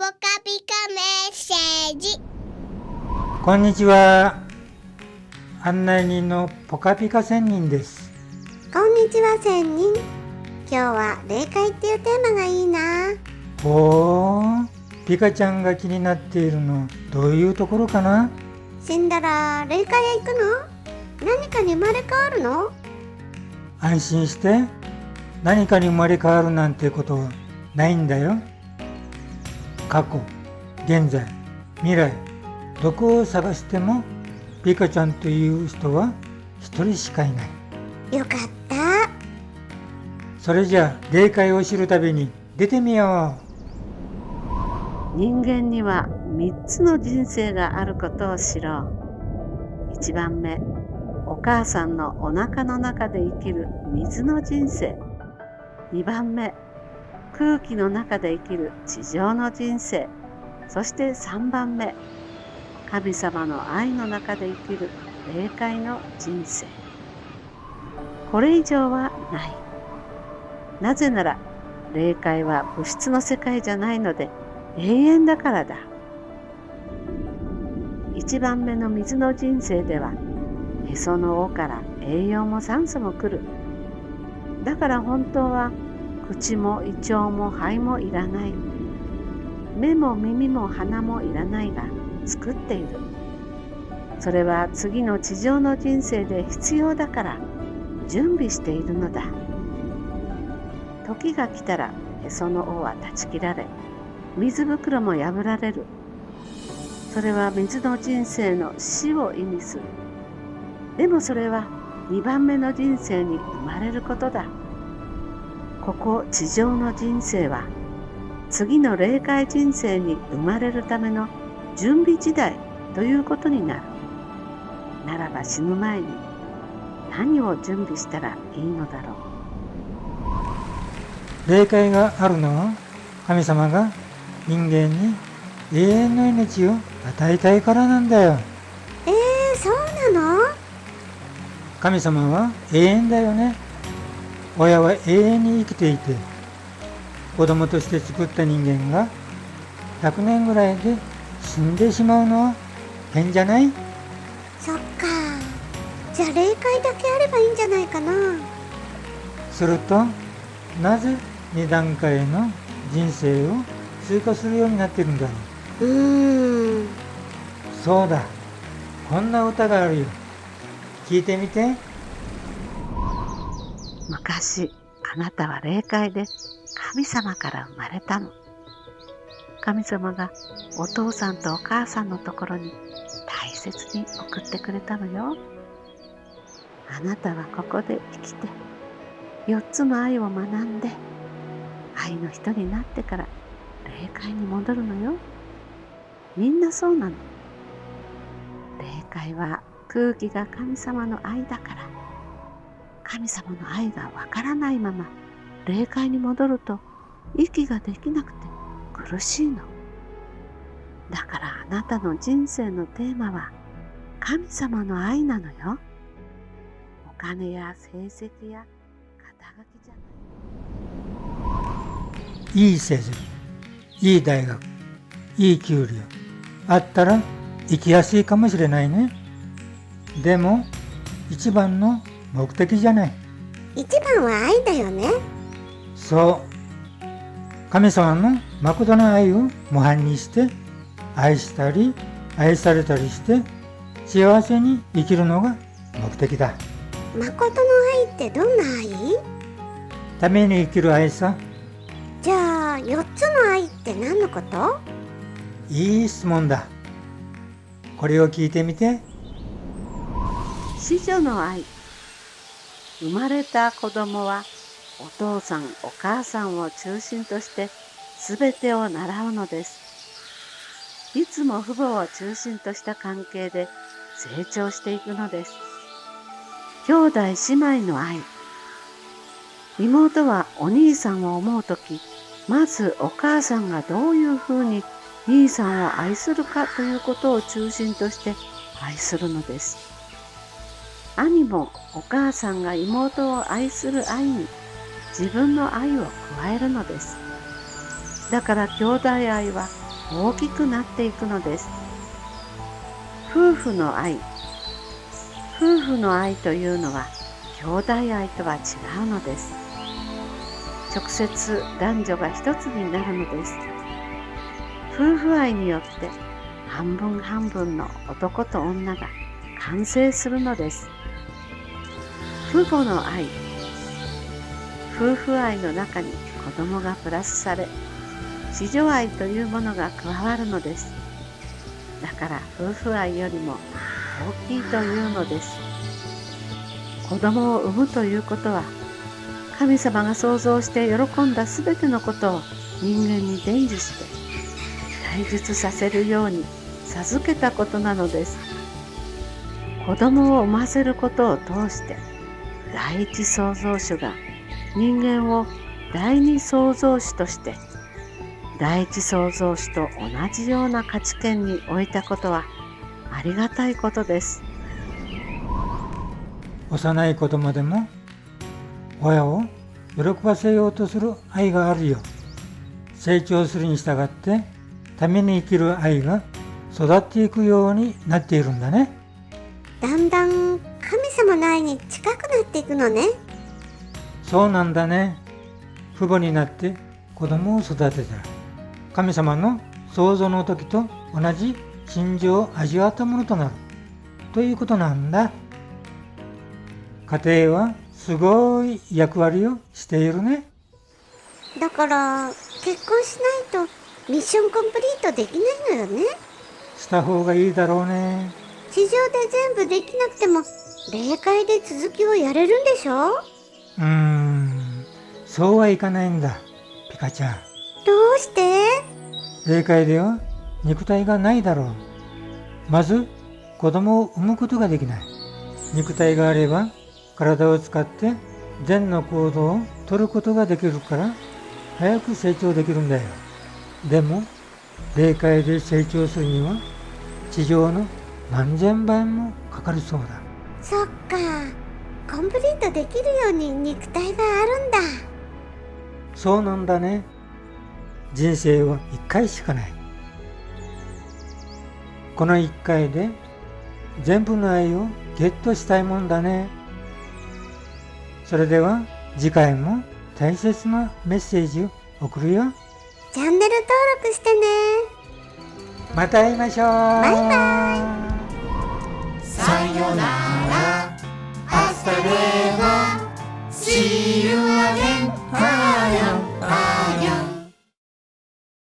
ポカピカメッセージ。こんにちは。案内人のポカピカ仙人です。こんにちは仙人。今日は霊界っていうテーマがいいな。ほー、ピカちゃんが気になっているのどういうところかな？死んだら霊界へ行くの？何かに生まれ変わるの？安心して、何かに生まれ変わるなんてことはないんだよ。過去、現在、未来、どこを探してもピカちゃんという人は一人しかいない。よかった。それじゃあ霊界を知るために出てみよう。人間には3つの人生があることを知ろう。1番目、お母さんのお腹の中で生きる水の人生。2番目、空気の中で生きる地上の人生。そして3番目、神様の愛の中で生きる霊界の人生。これ以上はない。なぜなら霊界は物質の世界じゃないので永遠だからだ。1番目の水の人生ではへその緒から栄養も酸素も来る。だから本当は口も胃腸も肺もいらない。目も耳も鼻もいらないが作っている。それは次の地上の人生で必要だから準備しているのだ。時が来たらへその緒は断ち切られ、水袋も破られる。それは水の人生の死を意味する。でもそれは2番目の人生に生まれることだ。ここ地上の人生は次の霊界人生に生まれるための準備時代ということになる。ならば死ぬ前に何を準備したらいいのだろう。霊界があるのは神様が人間に永遠の命を与えたいからなんだよ。そうなの？神様は永遠だよね。親は永遠に生きていて、子供として作った人間が100年ぐらいで死んでしまうのは変じゃない？そっか。じゃあ霊界だけあればいいんじゃないかな。すると、なぜ2段階の人生を追加するようになってるんだろう。そうだ。こんな歌があるよ。聞いてみて。昔、あなたは霊界で神様から生まれたの。神様がお父さんとお母さんのところに大切に送ってくれたのよ。あなたはここで生きて、4つの愛を学んで、愛の人になってから霊界に戻るのよ。みんなそうなの。霊界は空気が神様の愛だから、神様の愛がわからないまま霊界に戻ると息ができなくて苦しいの。だからあなたの人生のテーマは神様の愛なのよ。お金や成績や肩書きじゃない。いい成績、いい大学、いい給料あったら生きやすいかもしれないね。でも一番の目的じゃない。一番は愛だよね。そう。神様の誠の愛を模範にして愛したり愛されたりして幸せに生きるのが目的だ。誠の愛ってどんな愛？ために生きる愛さ。じゃあ4つの愛って何のこと？いい質問だ。これを聞いてみて。子女の愛。生まれた子供はお父さんお母さんを中心としてすべてを習うのです。いつも父母を中心とした関係で成長していくのです。兄弟姉妹の愛。妹はお兄さんを思うとき、まずお母さんがどういうふうに兄さんを愛するかということを中心として愛するのです。兄もお母さんが妹を愛する愛に自分の愛を加えるのです。だから兄弟愛は大きくなっていくのです。夫婦の愛というのは兄弟愛とは違うのです。直接男女が一つになるのです。夫婦愛によって半分半分の男と女が完成するのです。父母の愛、夫婦愛の中に子供がプラスされ、子女愛というものが加わるのです。だから夫婦愛よりも大きいというのです。子供を産むということは、神様が創造して喜んだすべてのことを人間に伝授して体述させるように授けたことなのです。子供を産ませることを通して第一創造主が人間を第二創造主として第一創造主と同じような価値圏に置いたことはありがたいことです。幼い子供でも親を喜ばせようとする愛があるよ。成長するに従ってために生きる愛が育っていくようになっているんだね。だんだん神様の愛に近くなっていくのね。そうなんだね。父母になって子供を育てたら神様の創造の時と同じ心情を味わったものとなるということなんだ。家庭はすごい役割をしているね。だから結婚しないとミッションコンプリートできないのよね。した方がいいだろうね。地上で全部できなくても霊界で続きをやれるんでしょ。そうはいかないんだ、ピカちゃん。どうして？霊界では肉体がないだろう。まず子供を産むことができない。肉体があれば体を使って善の行動を取ることができるから早く成長できるんだよ。でも霊界で成長するには地上の何千倍もかかるそうだ。そっか、コンプリートできるように肉体があるんだ。そうなんだね。人生は一回しかない。この一回で全部の愛をゲットしたいもんだね。それでは次回も大切なメッセージを送るよ。チャンネル登録してね。また会いましょう。バイバイ。さよなら、hasta luego, see you again.